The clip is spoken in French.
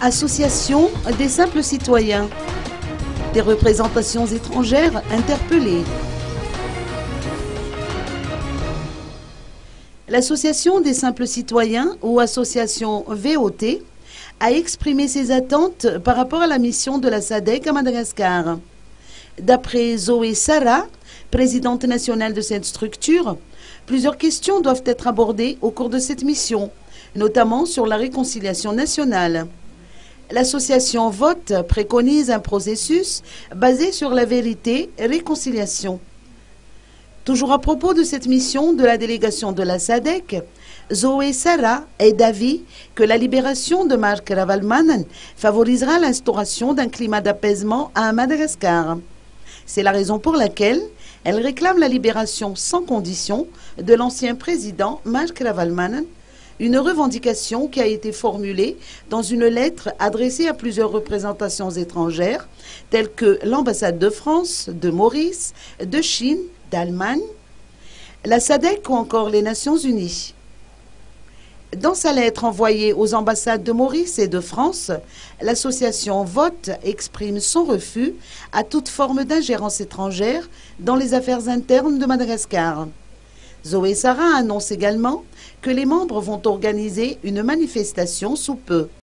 Association des simples citoyens. Des représentations étrangères interpellées. L'Association des simples citoyens, ou association VOT, a exprimé ses attentes par rapport à la mission de la SADC à Madagascar. D'après Zoé Sarah, présidente nationale de cette structure, plusieurs questions doivent être abordées au cours de cette mission, notamment sur la réconciliation nationale. L'association VOT préconise un processus basé sur la vérité et réconciliation. Toujours à propos de cette mission de la délégation de la SADC, Zoé Sarah est d'avis que la libération de Marc Ravalomanana favorisera l'instauration d'un climat d'apaisement à Madagascar. C'est la raison pour laquelle elle réclame la libération sans condition de l'ancien président Marc Ravalomanana, une revendication qui a été formulée dans une lettre adressée à plusieurs représentations étrangères, telles que l'ambassade de France, de Maurice, de Chine, d'Allemagne, la SADC ou encore les Nations Unies. Dans sa lettre envoyée aux ambassades de Maurice et de France, l'association VOT exprime son refus à toute forme d'ingérence étrangère dans les affaires internes de Madagascar. Zoé Sarah annonce également que les membres vont organiser une manifestation sous peu.